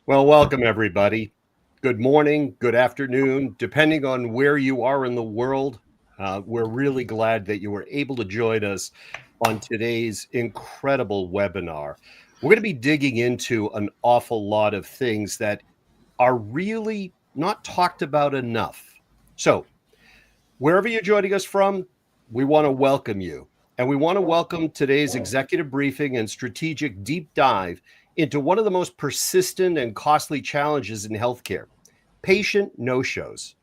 Well, welcome everybody. Good morning, good afternoon, depending on where you are in the world. We're really glad that you were able to join us on today's incredible webinar. We're going to be digging into an awful lot of things that are really not talked about enough. So, wherever you're joining us from, we want to welcome you. And we want to welcome today's executive briefing and strategic deep dive into one of the most persistent and costly challenges in healthcare, patient no-shows.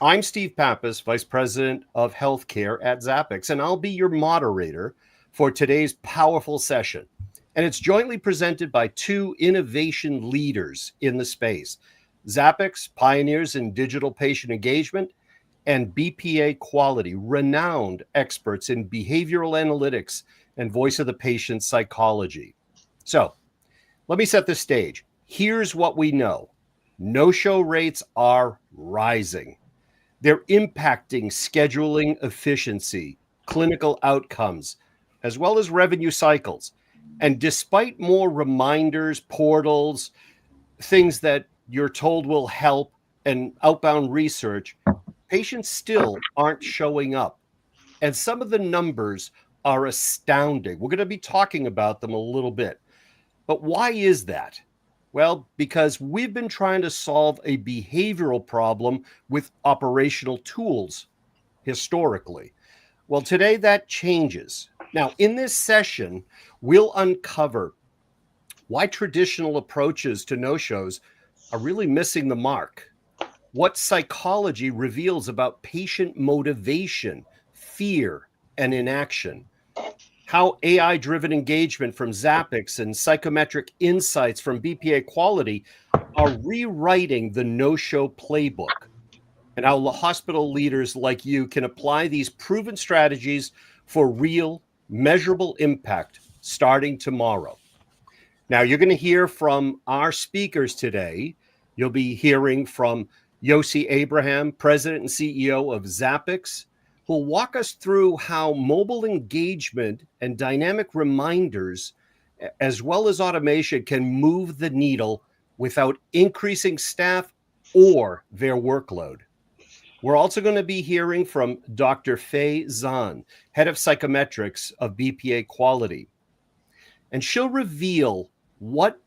I'm Steve Pappas, Vice President of Healthcare at Zappix, and I'll be your moderator for today's powerful session. And it's jointly presented by two innovation leaders in the space, Zappix, pioneers in digital patient engagement, and BPA Quality, renowned experts in behavioral analytics and voice of the patient psychology. So let me set the stage. Here's what we know. No-show rates are rising. They're impacting scheduling efficiency, clinical outcomes, as well as revenue cycles. And despite more reminders, portals, things that you're told will help, and outbound research, patients still aren't showing up. And some of the numbers are astounding. We're going to be talking about them a little bit. But why is that? Well, because we've been trying to solve a behavioral problem with operational tools historically. Well, today that changes. Now, in this session, we'll uncover why traditional approaches to no-shows are really missing the mark, what psychology reveals about patient motivation, fear, and inaction, how AI-driven engagement from Zappix and psychometric insights from BPA Quality are rewriting the no-show playbook, and how hospital leaders like you can apply these proven strategies for real, measurable impact starting tomorrow. Now, you're going to hear from our speakers today. You'll be hearing from Yossi Abraham, President and CEO of Zappix, who'll walk us through how mobile engagement and dynamic reminders, as well as automation, can move the needle without increasing staff or their workload. We're also going to be hearing from Dr. Fei Zhan, Head of Psychometrics of BPA Quality. And she'll reveal what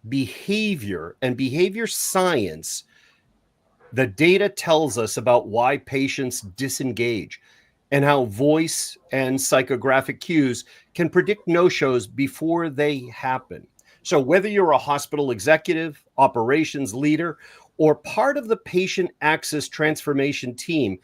behavior and behavior science the data tells us about why patients disengage, and how voice and psychographic cues can predict no-shows before they happen. So whether you're a hospital executive, operations leader, or part of the patient access transformation team,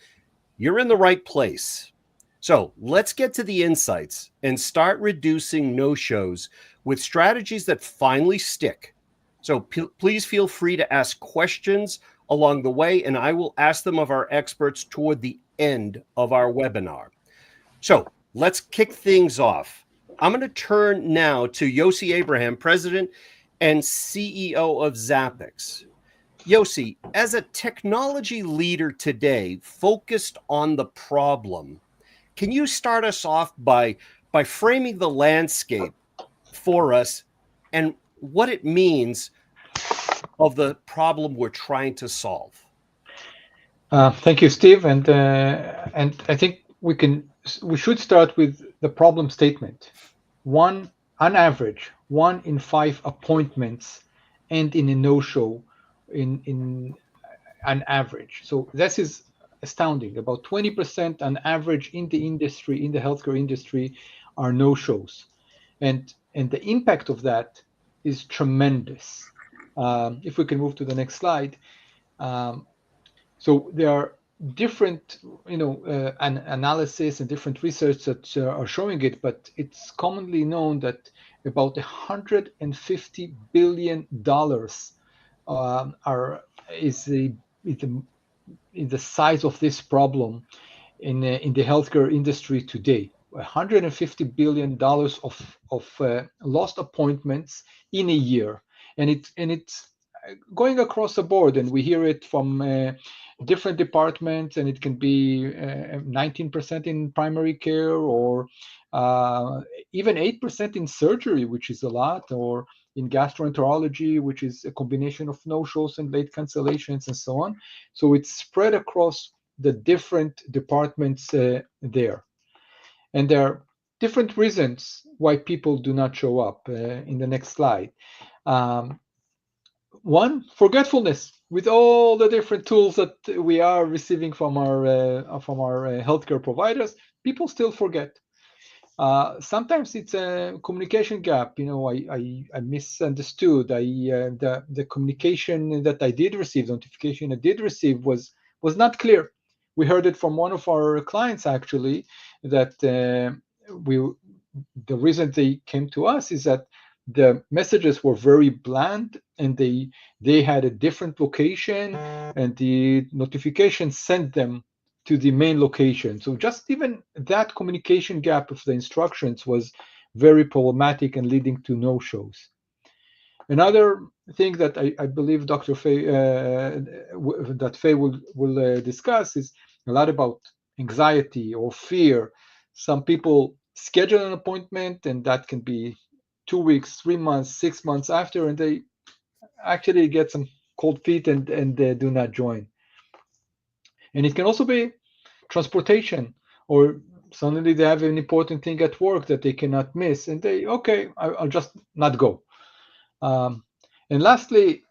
you're in the right place. So let's get to the insights and start reducing no-shows with strategies that finally stick. So please feel free to ask questions along the way, and I will ask them of our experts toward the end of our webinar. So let's kick things off. I'm going to turn now to Yossi Abraham, President and CEO of Zappix. Yossi, as a technology leader today focused on the problem, can you start us off by framing the landscape for us and what it means of the problem we're trying to solve? Thank you, Steve, and I think we should start with the problem statement. On average, 1 in 5 appointments end in a no-show in an average. So this is astounding. About 20% on average in the industry, in the healthcare industry, are no-shows, and the impact of that is tremendous. If we can move to the next slide. So there are different, analysis and different research that are showing it, but it's commonly known that about $150 billion is the size of this problem in the healthcare industry today. $150 billion of lost appointments in a year, and it's going across the board, and we hear it from different departments, and it can be 19% in primary care, or even 8% in surgery, which is a lot, or in gastroenterology, which is a combination of no-shows and late cancellations and so on. So it's spread across the different departments there. And there are different reasons why people do not show up in the next slide. One, forgetfulness. With all the different tools that we are receiving from our healthcare providers, people still forget. Sometimes it's a communication gap. I misunderstood. The communication that I did receive, the notification I did receive was not clear. We heard it from one of our clients actually that the reason they came to us is that the messages were very bland and they had a different location and the notification sent them to the main location. So just even that communication gap of the instructions was very problematic and leading to no-shows. Another thing that I believe Dr. Fay that Fay will discuss is a lot about anxiety or fear. Some people schedule an appointment and that can be 2 weeks, 3 months, 6 months after, and they actually get some cold feet and do not join. And it can also be transportation, or suddenly they have an important thing at work that they cannot miss, and I'll just not go. And lastly,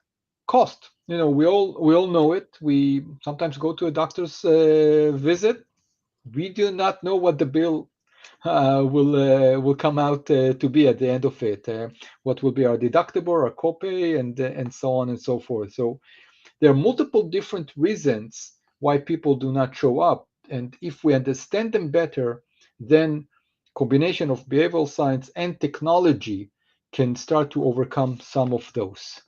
cost. We all know it. We sometimes go to a doctor's visit. We do not know what the bill will come out to be at the end of it. What will be our deductible, our copay, and so on and so forth. So there are multiple different reasons why people do not show up, and if we understand them better, then combination of behavioral science and technology can start to overcome some of those.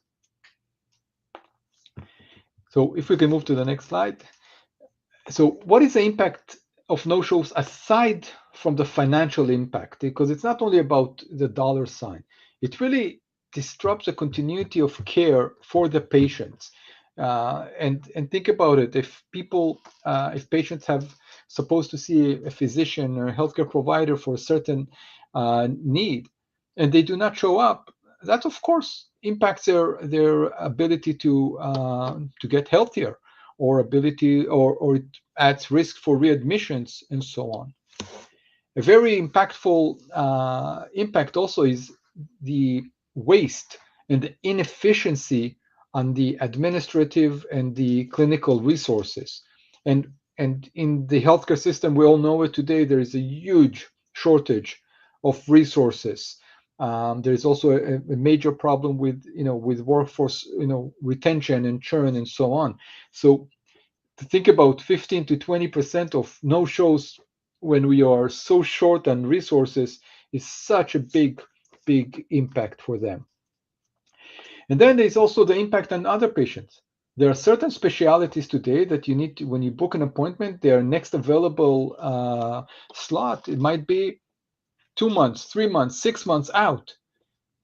So if we can move to the next slide. So what is the impact of no-shows aside from the financial impact? Because it's not only about the dollar sign. It really disrupts the continuity of care for the patients. And think about it. If patients have supposed to see a physician or a healthcare provider for a certain need, and they do not show up, that of course impacts their ability to get healthier, or it adds risk for readmissions and so on. A very impactful impact also is the waste and the inefficiency on the administrative and the clinical resources. And in the healthcare system, we all know it today, there is a huge shortage of resources. There is also a major problem with workforce retention and churn and so on. So to think about 15 to 20% of no-shows when we are so short on resources is such a big impact for them. And then there's also the impact on other patients. There are certain specialties today that you need to, when you book an appointment, their next available slot, it might be 2 months, 3 months, 6 months out.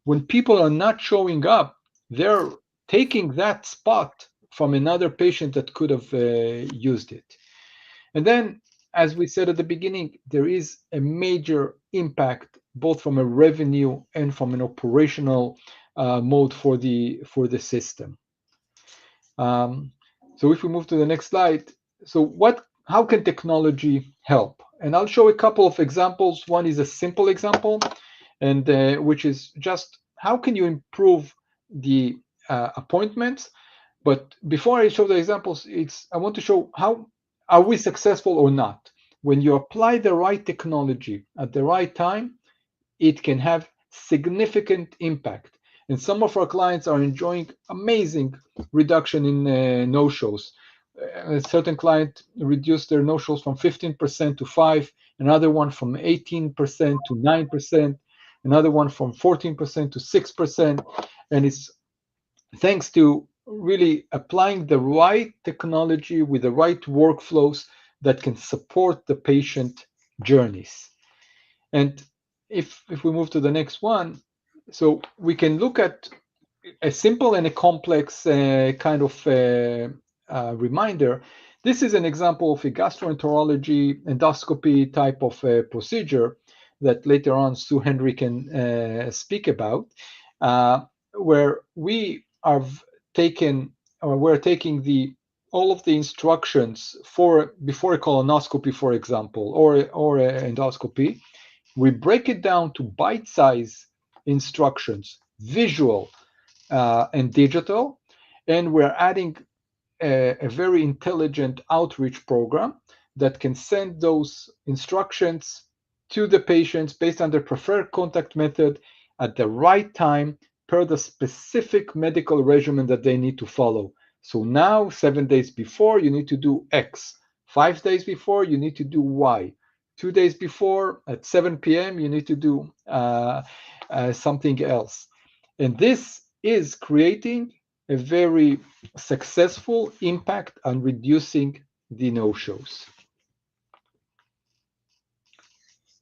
When people are not showing up, they're taking that spot from another patient that could have used it. And then, as we said at the beginning, there is a major impact both from a revenue and from an operational mode for the system. So if we move to the next slide, so how can technology help? And I'll show a couple of examples. One is a simple example, and which is just how can you improve the appointments. But before I show the examples, I want to show how are we successful or not. When you apply the right technology at the right time, it can have significant impact. And some of our clients are enjoying amazing reduction in no-shows. A certain client reduced their no-shows from 15% to 5%, another one from 18% to 9%, another one from 14% to 6%. And it's thanks to really applying the right technology with the right workflows that can support the patient journeys. And if we move to the next one, so we can look at a simple and a complex kind of reminder. This is an example of a gastroenterology endoscopy type of procedure. that later on Sue Henry can speak about, where we are taken, or we're taking all of the instructions for before a colonoscopy, for example, or an endoscopy. We break it down to bite-size instructions, visual and digital, and we're adding a very intelligent outreach program that can send those instructions to the patients based on their preferred contact method at the right time per the specific medical regimen that they need to follow. So now, 7 days before, you need to do X. 5 days before, you need to do Y. 2 days before, at 7 p.m., you need to do something else. And this is creating a very successful impact on reducing the no-shows.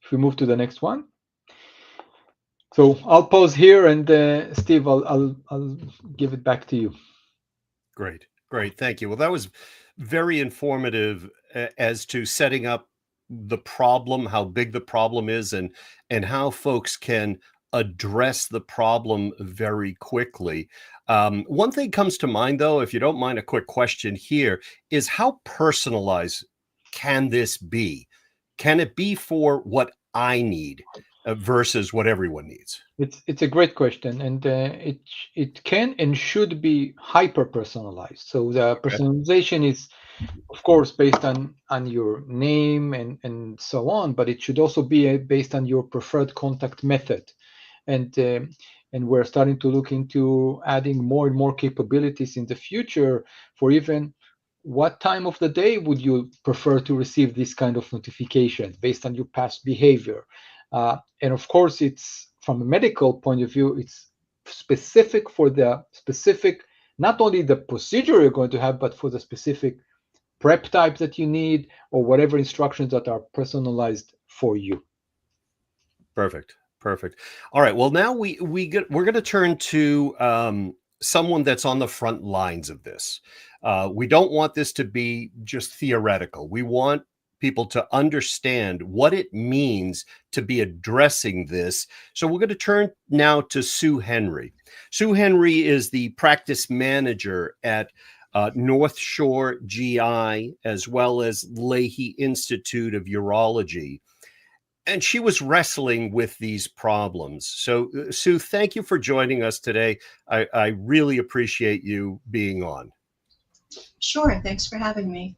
If we move to the next one. So I'll pause here, and Steve, I'll give it back to you. Great, great, thank you. Well, that was very informative as to setting up the problem, how big the problem is, and how folks can address the problem very quickly. One thing comes to mind, though, if you don't mind a quick question here, is how personalized can this be? Can it be for what I need versus what everyone needs? It's a great question, and it can and should be hyper personalized. So the Okay. personalization is, of course, based on your name and so on, but it should also be based on your preferred contact method. And we're starting to look into adding more and more capabilities in the future for even what time of the day would you prefer to receive this kind of notification based on your past behavior. And of course, it's from a medical point of view, it's specific for the specific, not only the procedure you're going to have, but for the specific prep type that you need, or whatever instructions that are personalized for you. Perfect. Perfect. All right. Well, now we're going to turn to someone that's on the front lines of this. We don't want this to be just theoretical. We want people to understand what it means to be addressing this. So we're going to turn now to Sue Henry. Sue Henry is the practice manager at North Shore GI, as well as Leahy Institute of Urology. And she was wrestling with these problems. So, Sue, thank you for joining us today. I really appreciate you being on. Sure. Thanks for having me.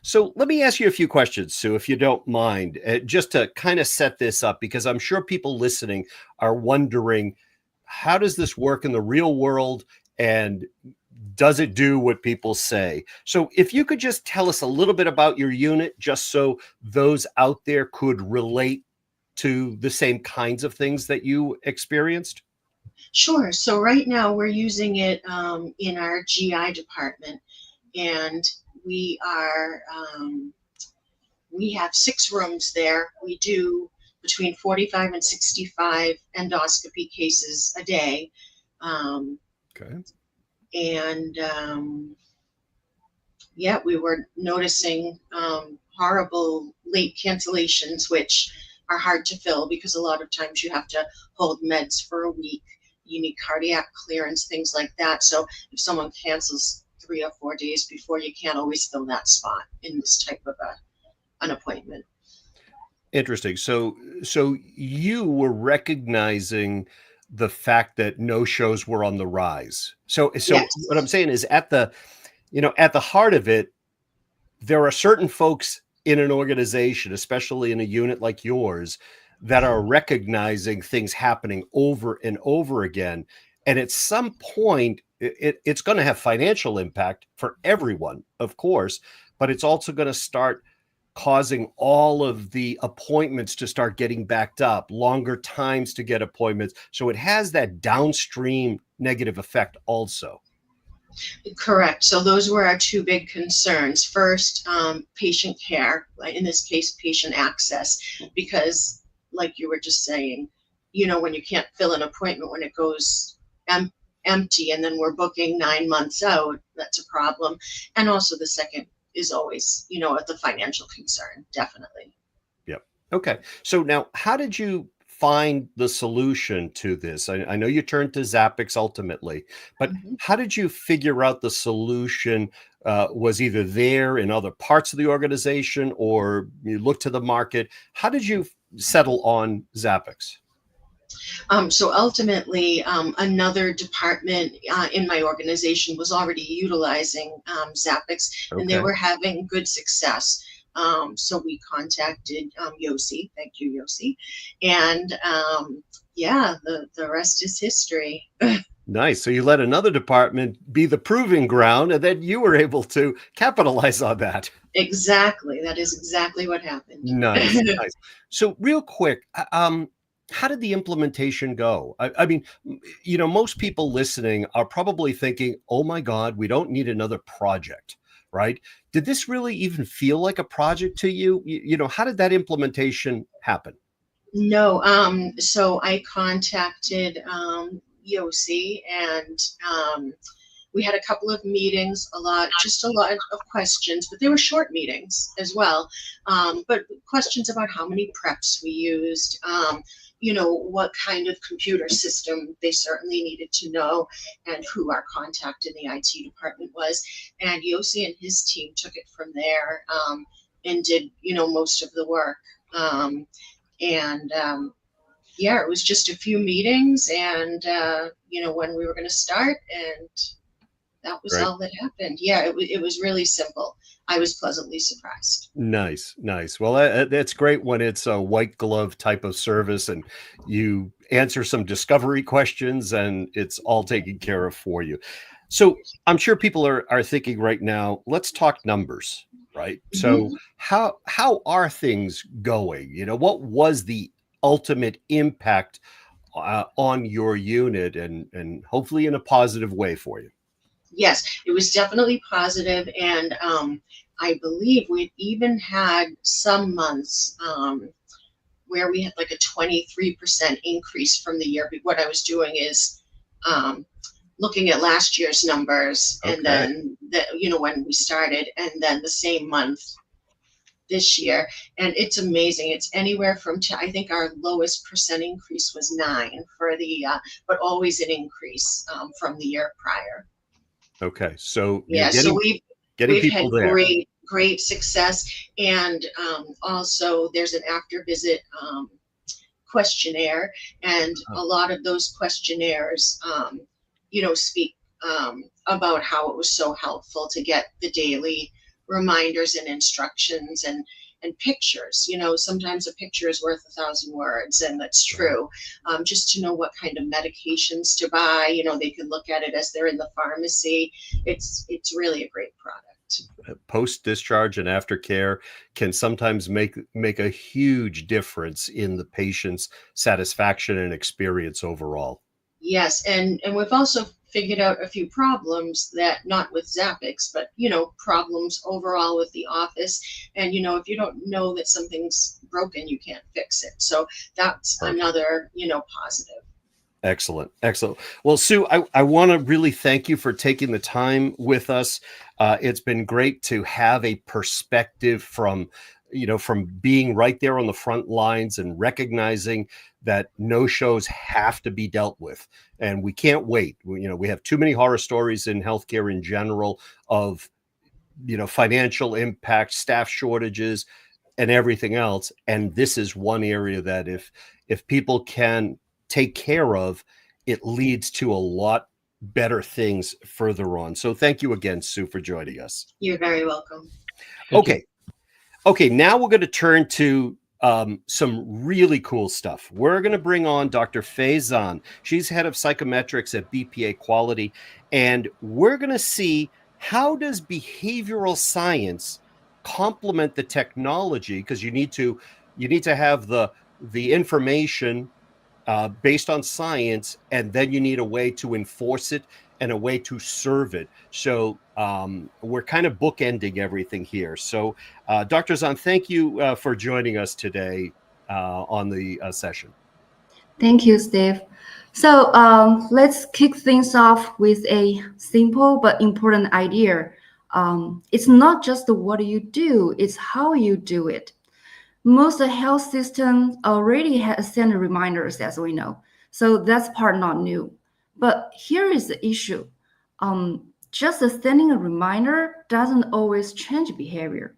So let me ask you a few questions, Sue, if you don't mind, just to kind of set this up, because I'm sure people listening are wondering, how does this work in the real world? And does it do what people say? So if you could just tell us a little bit about your unit, just so those out there could relate to the same kinds of things that you experienced. Sure. So right now we're using it in our GI department, and we are we have 6 rooms there. We do between 45 and 65 endoscopy cases a day. Okay. And yeah, we were noticing horrible late cancellations, which are hard to fill because a lot of times you have to hold meds for a week. You need cardiac clearance, things like that. So if someone cancels 3 or 4 days before, you can't always fill that spot in this type of an appointment. Interesting. So you were recognizing the fact that no shows were on the rise. So Yes. what I'm saying is, at the heart of it, there are certain folks in an organization, especially in a unit like yours, that are recognizing things happening over and over again. And at some point, it's going to have financial impact for everyone, of course, but it's also going to start causing all of the appointments to start getting backed up, longer times to get appointments. So it has that downstream negative effect also. Correct. So those were our 2 big concerns. First, patient care, in this case, patient access, because like you were just saying, when you can't fill an appointment, when it goes empty, and then we're booking 9 months out, that's a problem. And also the second is always, the financial concern, definitely. Yep. Okay. So now, how did you find the solution to this? I know you turned to Zappix ultimately, but Mhm. how did you figure out the solution was either there in other parts of the organization or you looked to the market? How did you settle on Zappix? So ultimately, another department in my organization was already utilizing Zappix, and they Okay. were having good success. So we contacted Yossi, thank you, Yossi, and yeah, the rest is history. Nice. So you let another department be the proving ground, and then you were able to capitalize on that. Exactly, that is exactly what happened. Nice, nice. So real quick, how did the implementation go? I mean, most people listening are probably thinking, "Oh my God, we don't need another project," right? Did this really even feel like a project to you? How did that implementation happen? No, so I contacted Yossi, and we had a couple of meetings, just a lot of questions, but they were short meetings as well. But questions about how many preps we used, what kind of computer system they certainly needed to know, and who our contact in the IT department was. And Yossi and his team took it from there, and did, most of the work. And Yeah, it was just a few meetings, and when we were going to start, and that was Right. all that happened. Yeah, it was really simple. I was pleasantly surprised. Nice, nice. Well, that's great when it's a white glove type of service and you answer some discovery questions and it's all taken care of for you. So I'm sure people are thinking right now, let's talk numbers, right? So Mhm. how are things going? What was the ultimate impact on your unit and hopefully in a positive way for you? Yes, it was definitely positive, and I believe we even had some months where we had like a 23% increase from the year. What I was doing is um, looking at last year's numbers, and Okay. then when we started, and then the same month this year, and it's amazing. It's anywhere from I think our lowest percent increase was 9 for but always an increase from the year prior. Okay. So you're Yeah, so getting we've had people there. great success, and also there's an after visit questionnaire, and a lot of those questionnaires, speak about how it was so helpful to get the daily reminders and instructions, and pictures. Sometimes a picture is worth 1,000 words, and that's Right. true. Just to know what kind of medications to buy, they can look at it as they're in the pharmacy. It's really a great product. Post discharge and aftercare can sometimes make a huge difference in the patient's satisfaction and experience overall. Yes, and we've also figured out a few problems, that not with Zappix, but problems overall with the office. And if you don't know that something's broken, you can't fix it. So that's Perfect. another positive. Excellent. Excellent. Well, Sue, I want to really thank you for taking the time with us. It's been great to have a perspective from being right there on the front lines and recognizing that no shows have to be dealt with. And we can't wait. We have too many horror stories in healthcare in general of, financial impact, staff shortages, and everything else. And this is one area that if people can take care of, it leads to a lot better things further on. So thank you again, Sue, for joining us. You're very welcome. Thank you. Okay, now we're going to turn to some really cool stuff. We're going to bring on Dr. Faison. She's head of psychometrics at BPA Quality, and we're going to see how does behavioral science complement the technology, because you need to have the information based on science, and then you need a way to enforce it and a way to serve it. So we're kind of bookending everything here. So, Dr. Zahn, thank you for joining us today on the session. Thank you, Steve. So let's kick things off with a simple but important idea. It's not just what you do, it's how you do it. Most health systems already send reminders, as we know. So that's part not new. But here is the issue. Just sending a reminder doesn't always change behavior.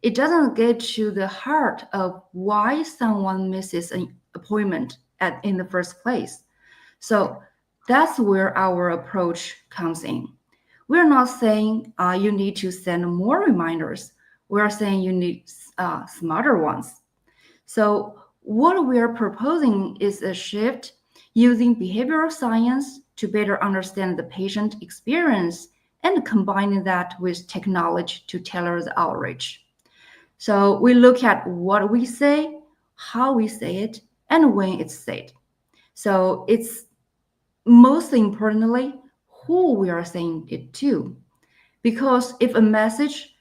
It doesn't get to the heart of why someone misses an appointment in the first place. So that's where our approach comes in. We're not saying you need to send more reminders. We're saying you need smarter ones. So what we are proposing is a shift using behavioral science to better understand the patient experience and combining that with technology to tailor the outreach. So we look at what we say, how we say it, and when it's said. So it's most importantly who we are saying it to. Because if a message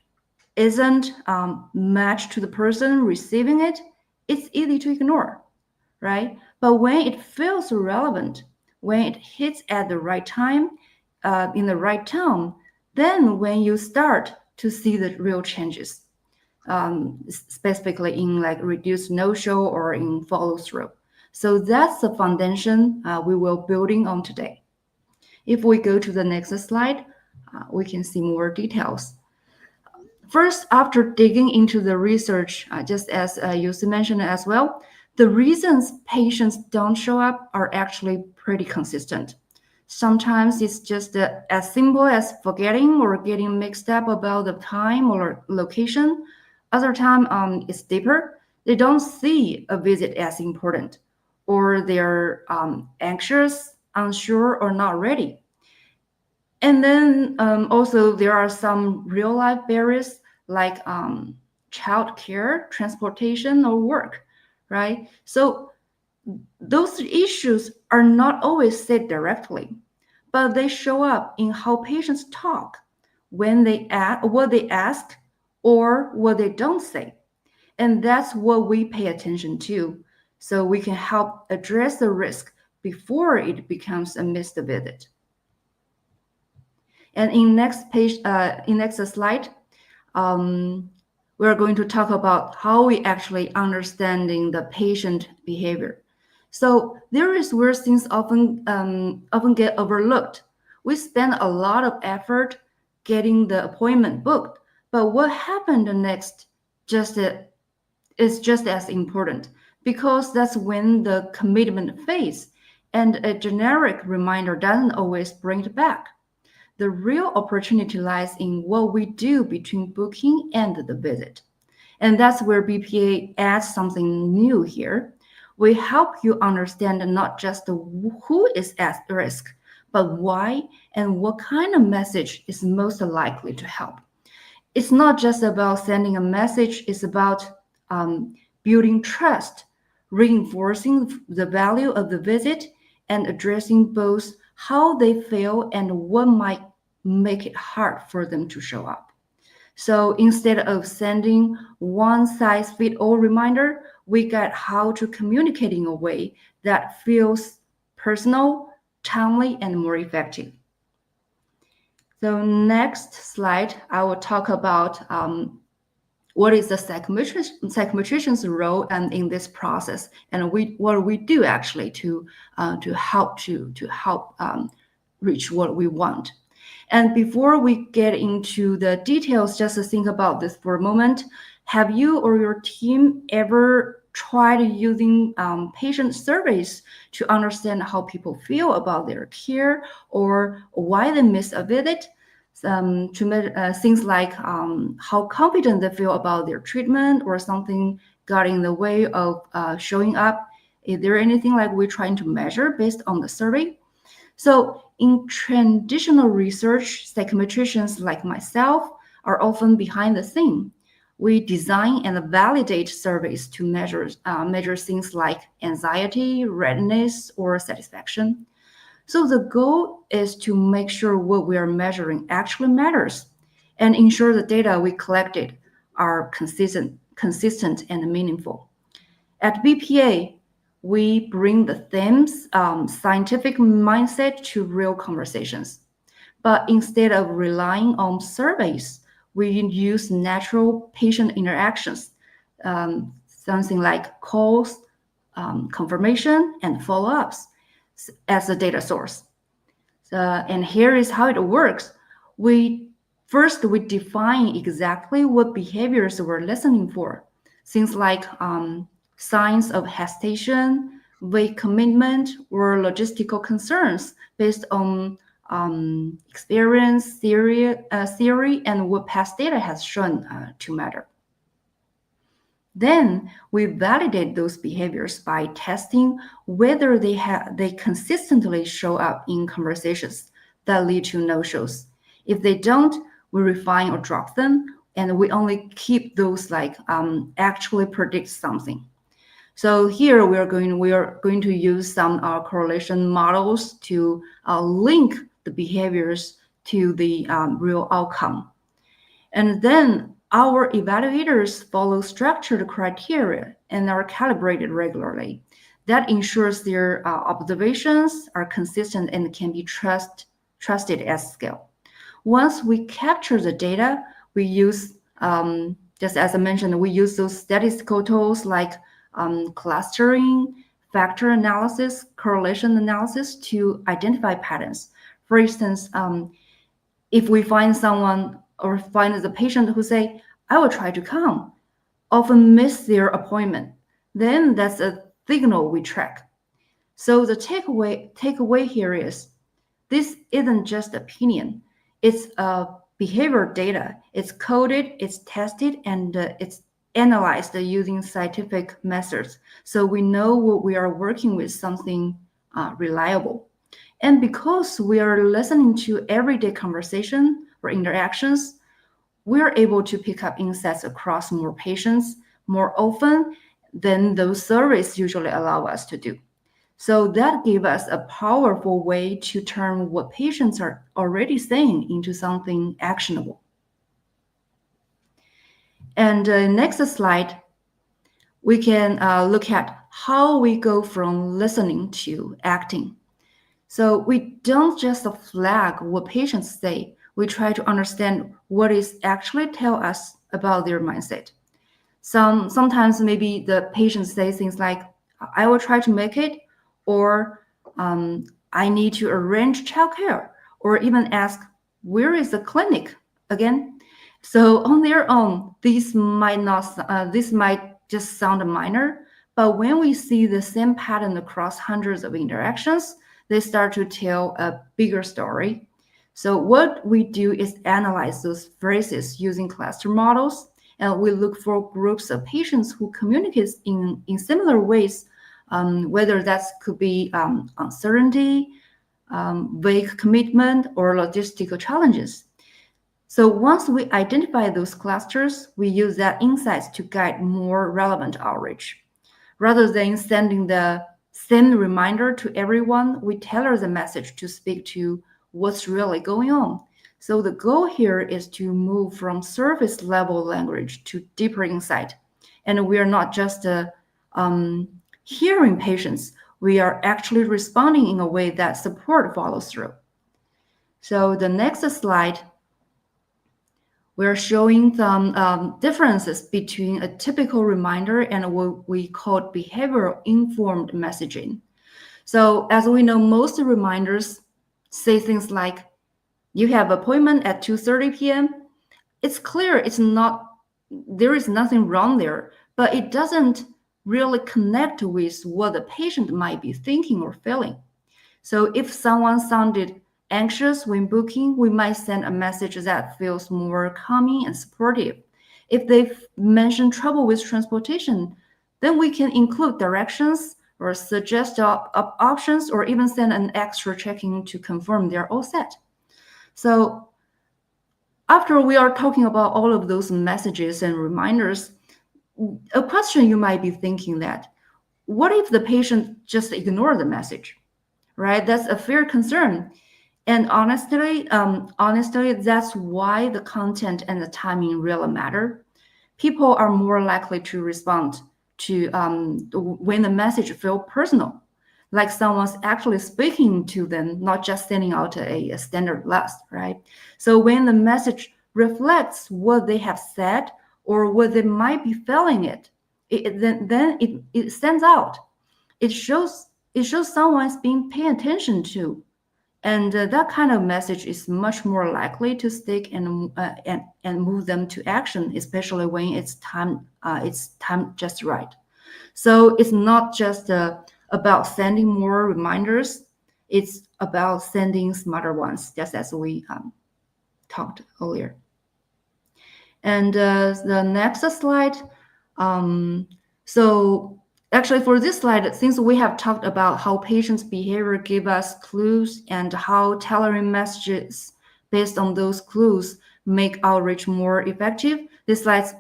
isn't matched to the person receiving it, it's easy to ignore, right? But when it feels relevant, when it hits at the right time, in the right tone, then when you start to see the real changes, specifically in like reduced no-show or in follow-through. So that's the foundation we will building on today. If we go to the next slide, we can see more details. First, after digging into the research, just as Yussi mentioned as well, the reasons patients don't show up are actually pretty consistent. Sometimes it's just as simple as forgetting or getting mixed up about the time or location. Other time, it's deeper. They don't see a visit as important, or they're anxious, unsure, or not ready. And then also there are some real life barriers like childcare, transportation, or work, right? So those issues are not always said directly, but they show up in how patients talk, when they what they ask, or what they don't say. And that's what we pay attention to, so we can help address the risk before it becomes a missed visit. And in next slide, we're going to talk about how we actually understanding the patient behavior. So there is where things often get overlooked. We spend a lot of effort getting the appointment booked, but what happened next is just as important, because that's when the commitment phase, and a generic reminder doesn't always bring it back. The real opportunity lies in what we do between booking and the visit. And that's where BPA adds something new here. We help you understand not just who is at risk, but why and what kind of message is most likely to help. It's not just about sending a message, it's about building trust, reinforcing the value of the visit, and addressing both how they feel and what might make it hard for them to show up. So instead of sending one size fits all reminder, we get how to communicate in a way that feels personal, timely, and more effective. So next slide, I will talk about what is the psychometrician's role in this process, and what we do actually to help reach what we want. And before we get into the details, just to think about this for a moment. Have you or your team ever tried using patient surveys to understand how people feel about their care or why they miss a visit? Things like how confident they feel about their treatment, or something got in the way of showing up. Is there anything like we're trying to measure based on the survey? So in traditional research, psychometricians like myself are often behind the scene. We design and validate surveys to measure things like anxiety, readiness, or satisfaction. So the goal is to make sure what we are measuring actually matters and ensure the data we collected are consistent and meaningful. At BPA, we bring the themes, scientific mindset to real conversations. But instead of relying on surveys, we use natural patient interactions, something like calls, confirmation, and follow-ups as a data source. And here is how it works. First, we define exactly what behaviors we're listening for. Things like signs of hesitation, vague commitment, or logistical concerns based on experience, theory, and what past data has shown to matter. Then we validate those behaviors by testing whether they consistently show up in conversations that lead to no-shows. If they don't, we refine or drop them, and we only keep those like actually predict something. So here we are going to use some correlation models to link the behaviors to the real outcome. And then our evaluators follow structured criteria and are calibrated regularly. That ensures their observations are consistent and can be trusted at scale. Once we capture the data, we use, just as I mentioned, we use those statistical tools like clustering, factor analysis, correlation analysis to identify patterns. For instance, if we find someone or find the patient who say, I will try to come, often miss their appointment, then that's a signal we track. So the takeaway here is, this isn't just opinion, it's behavior data. It's coded, it's tested, and it's analyzed using scientific methods. So we know what we are working with, something reliable. And because we are listening to everyday conversation or interactions, we're able to pick up insights across more patients more often than those surveys usually allow us to do. So that gave us a powerful way to turn what patients are already saying into something actionable. And next slide, we can look at how we go from listening to acting. So we don't just flag what patients say, we try to understand what is actually tell us about their mindset. Sometimes maybe the patients say things like, I will try to make it, or I need to arrange childcare, or even ask, where is the clinic again? So on their own, this might just sound minor, but when we see the same pattern across hundreds of interactions, they start to tell a bigger story. So what we do is analyze those phrases using cluster models, and we look for groups of patients who communicate in similar ways, whether that could be uncertainty, vague commitment, or logistical challenges. So once we identify those clusters, we use that insights to guide more relevant outreach. Rather than sending the same reminder to everyone, we tailor the message to speak to what's really going on. So the goal here is to move from surface level language to deeper insight. And we are not just hearing patients, we are actually responding in a way that support follows through. So the next slide, we're showing some differences between a typical reminder and what we call behavioral informed messaging. So as we know, most reminders say things like, you have appointment at 2:30 p.m. It's clear there is nothing wrong there, but it doesn't really connect with what the patient might be thinking or feeling. So if someone sounded anxious when booking, we might send a message that feels more calming and supportive. If they've mentioned trouble with transportation, then we can include directions or suggest options, or even send an extra check-in to confirm they're all set. So after we are talking about all of those messages and reminders, a question you might be thinking that, what if the patient just ignore the message, right? That's a fair concern. And honestly, that's why the content and the timing really matter. People are more likely to respond to when the message feels personal, like someone's actually speaking to them, not just sending out a standard blast, right? So when the message reflects what they have said or what they might be feeling it, it stands out. It shows someone's being paid attention to, and that kind of message is much more likely to stick and move them to action, especially when it's time just right. So it's not just about sending more reminders; it's about sending smarter ones, just as we talked earlier. And the next slide. So actually, for this slide, since we have talked about how patients' behavior give us clues and how tailoring messages based on those clues make outreach more effective, this slides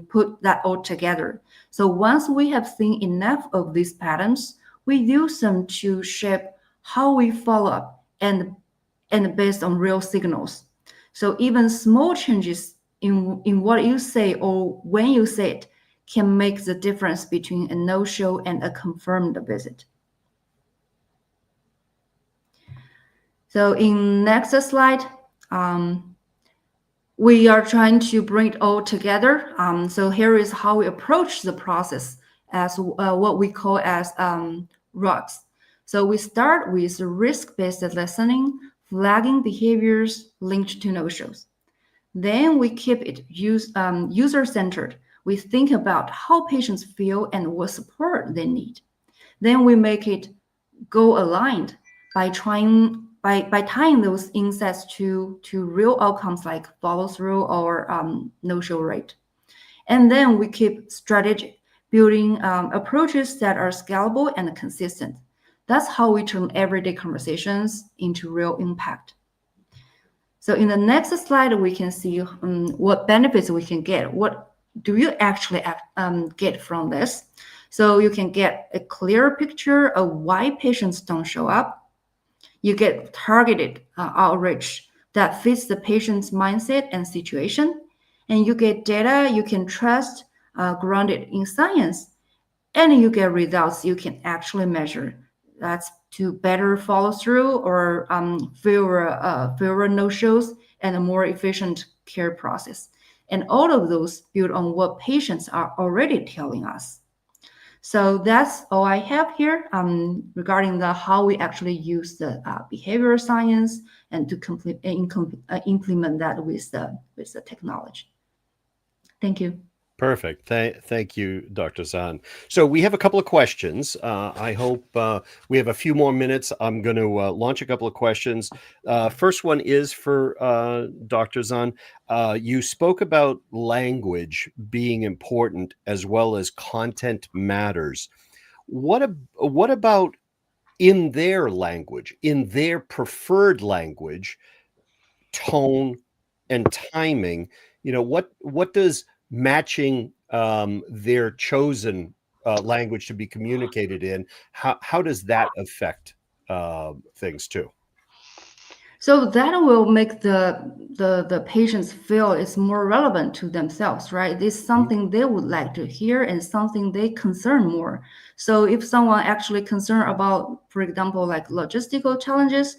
put that all together. So once we have seen enough of these patterns, we use them to shape how we follow up and based on real signals. So even small changes in what you say or when you say it can make the difference between a no-show and a confirmed visit. So in next slide, we are trying to bring it all together. So here is how we approach the process as what we call as ROTS. So we start with risk-based listening, flagging behaviors linked to no-shows. Then we keep it user-centered. We think about how patients feel and what support they need. Then we make it goal-aligned by tying those insights to real outcomes like follow-through or no-show rate. And then we keep strategic, building approaches that are scalable and consistent. That's how we turn everyday conversations into real impact. So in the next slide, we can see what benefits we can get. What do you actually get from this? So you can get a clear picture of why patients don't show up. You get targeted outreach that fits the patient's mindset and situation. And you get data you can trust, grounded in science. And you get results you can actually measure. That's to better follow through or fewer no-shows and a more efficient care process. And all of those build on what patients are already telling us. So that's all I have here regarding how we actually use the behavioral science and to implement that with the technology. Thank you. Perfect. Thank you, Dr. Zahn. So we have a couple of questions. I hope we have a few more minutes. I'm going to launch a couple of questions. First one is for Dr. Zahn. You spoke about language being important as well as content matters. What about in their language, in their preferred language, tone and timing? What does matching their chosen language to be communicated in, how does that affect things too? So that will make the patients feel it's more relevant to themselves, right? This is something they would like to hear and something they concern more. So if someone actually concerned about, for example, like logistical challenges,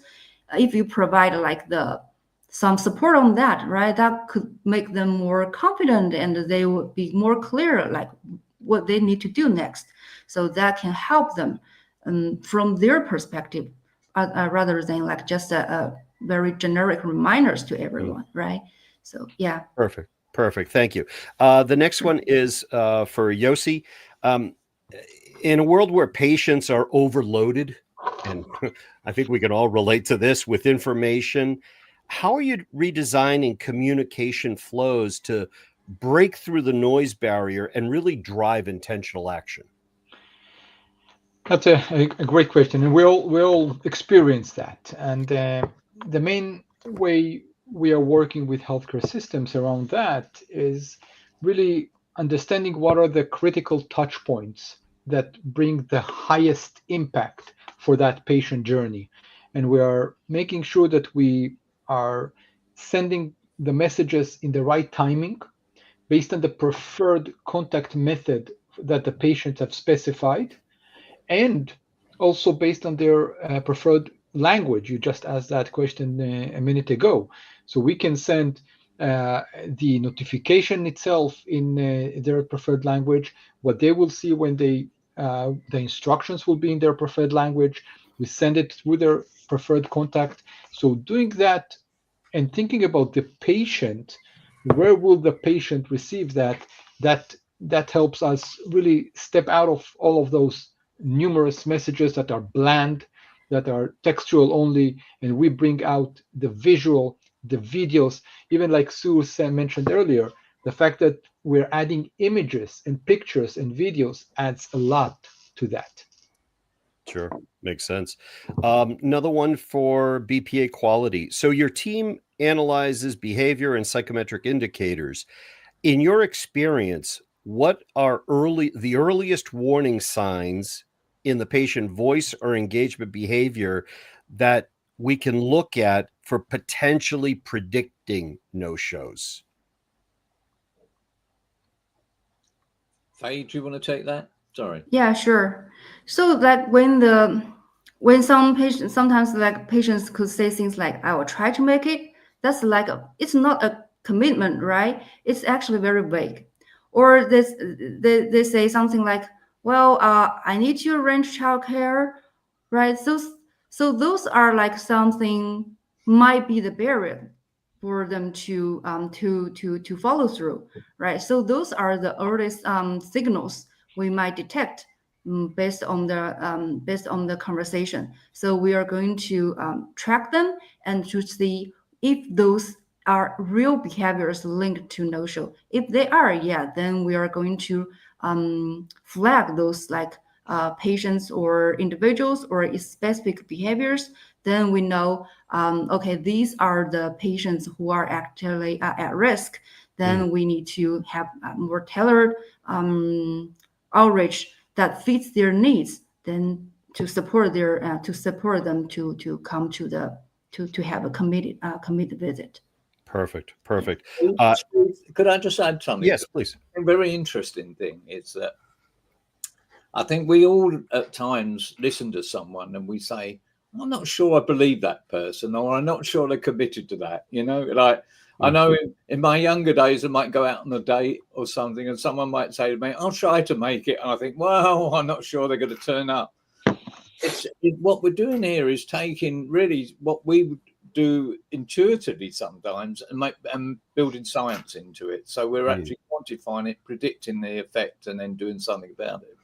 if you provide like some support on that, right, that could make them more confident and they would be more clear like what they need to do next. So that can help them from their perspective rather than like just a very generic reminders to everyone, right? So yeah. Perfect. Thank you. The next one is for Yossi. In a world where patients are overloaded, and I think we can all relate to this with information, how are you redesigning communication flows to break through the noise barrier and really drive intentional action? That's a great question, and we all experience that. And the main way we are working with healthcare systems around that is really understanding what are the critical touch points that bring the highest impact for that patient journey. And we are making sure that we are sending the messages in the right timing based on the preferred contact method that the patients have specified, and also based on their preferred language. You just asked that question a minute ago. So we can send the notification itself in their preferred language, what they will see when the instructions will be in their preferred language. We send it through their preferred contact. So doing that and thinking about the patient, where will the patient receive that helps us really step out of all of those numerous messages that are bland, that are textual only, and we bring out the visual, the videos, even like Sue mentioned earlier, the fact that we're adding images and pictures and videos adds a lot to that. Sure. Makes sense. Another one for BPA quality. So your team analyzes behavior and psychometric indicators. In your experience, what are the earliest warning signs in the patient voice or engagement behavior that we can look at for potentially predicting no-shows? Faye, do you want to take that? Sorry. Yeah, sure. So like when some patients, sometimes like patients could say things like, I will try to make it. That's like, it's not a commitment, right? It's actually very vague. Or they say something like, well, I need to arrange childcare, right? So those are like something might be the barrier for them to follow through, right? So those are the earliest signals we might detect based on the conversation. So we are going to track them and to see if those are real behaviors linked to no-show. If they are, yeah, then we are going to flag those like patients or individuals or specific behaviors. Then we know, okay, these are the patients who are actually at risk. Then we need to have more tailored outreach that fits their needs, then to support them to come to have a committed visit. Perfect. Perfect. Could I just add something? Yes, please. A very interesting thing is that I think we all at times listen to someone and we say, I'm not sure I believe that person, or I'm not sure they're committed to that. You know, like I know in my younger days, I might go out on a date or something and someone might say to me, I'll try to make it. And I think, well, I'm not sure they're going to turn up. What we're doing here is taking really what we would do intuitively sometimes and building science into it. So we're actually quantifying it, predicting the effect, and then doing something about it.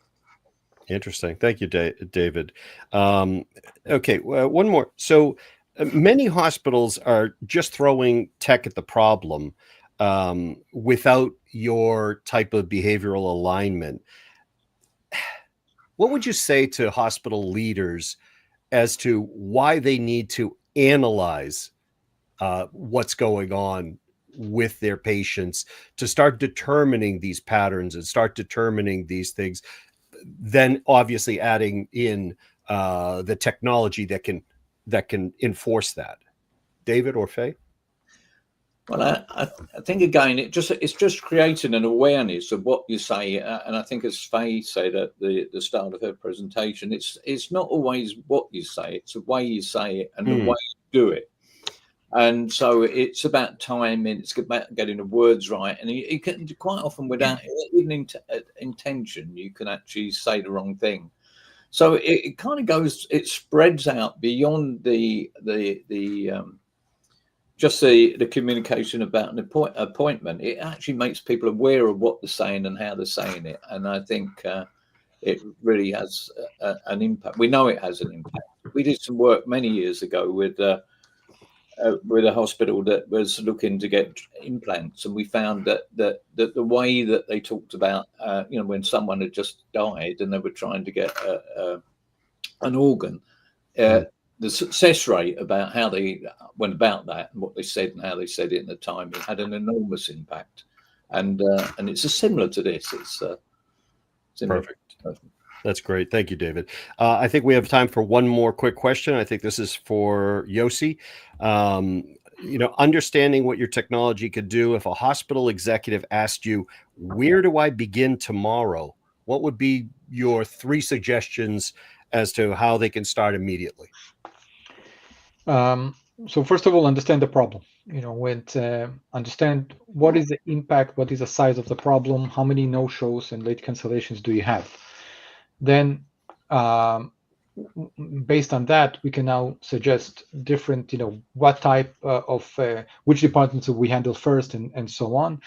Interesting. Thank you, David. Okay, one more. So many hospitals are just throwing tech at the problem without your type of behavioral alignment. What would you say to hospital leaders as to why they need to analyze what's going on with their patients to start determining these patterns and start determining these things? Then obviously adding in the technology that can enforce that. David or Faye? Well, I think again, it's just creating an awareness of what you say, and I think as Faye said at the start of her presentation, it's not always what you say; it's the way you say it and the way you do it. And so it's about timing, it's about getting the words right, and you can quite often without even intention, you can actually say the wrong thing. So it kind of goes, it spreads out beyond just the communication about an appointment. It actually makes people aware of what they're saying and how they're saying it. And I think it really has an impact. We know it has an impact. We did some work many years ago with a hospital that was looking to get implants, and we found that the way that they talked about, when someone had just died and they were trying to get an organ, the success rate about how they went about that and what they said and how they said it and the timing had an enormous impact. And it's similar to this. It's similar. Perfect. That's great. Thank you, David. I think we have time for one more quick question. I think this is for Yossi. Understanding what your technology could do. If a hospital executive asked you, where do I begin tomorrow? What would be your 3 suggestions as to how they can start immediately? So first of all, understand the problem. Understand what is the impact, what is the size of the problem, how many no-shows and late cancellations do you have. Then, based on that, we can now suggest different, what type of which departments we handle first, and so on.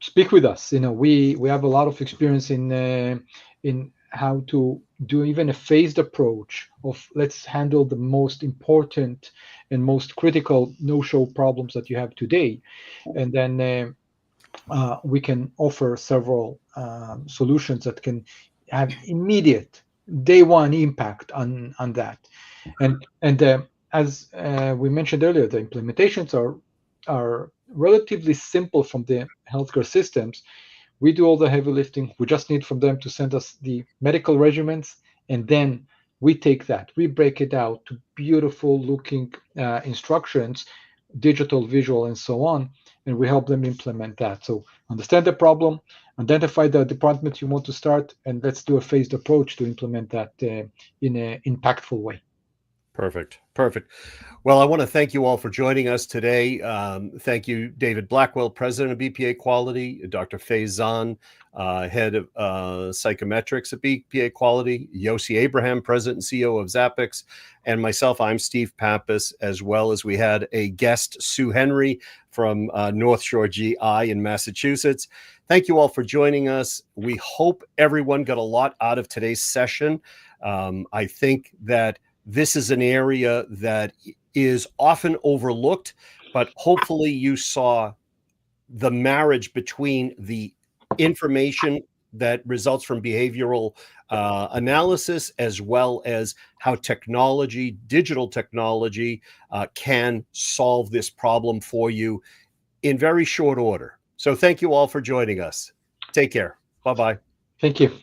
Speak with us. We have a lot of experience in how to do even a phased approach of let's handle the most important and most critical no-show problems that you have today, and then we can offer several solutions that can have immediate day one impact on that. And as we mentioned earlier, the implementations are relatively simple from the healthcare systems. We do all the heavy lifting. We just need from them to send us the medical regimens, and then we take that, we break it out to beautiful looking instructions, digital, visual, and so on, and we help them implement that. So understand the problem, identify the department you want to start, and let's do a phased approach to implement that in an impactful way. Perfect. Perfect. Well, I want to thank you all for joining us today. Thank you, David Blackwell, President of BPA Quality, Dr. Faye Zahn, Head of Psychometrics at BPA Quality, Yossi Abraham, President and CEO of Zappix, and myself, I'm Steve Pappas, as well as we had a guest, Sue Henry, from North Shore GI in Massachusetts. Thank you all for joining us. We hope everyone got a lot out of today's session. I think that this is an area that is often overlooked, but hopefully you saw the marriage between the information that results from behavioral analysis, as well as how technology, digital technology, can solve this problem for you in very short order. So thank you all for joining us. Take care. Bye-bye. Thank you.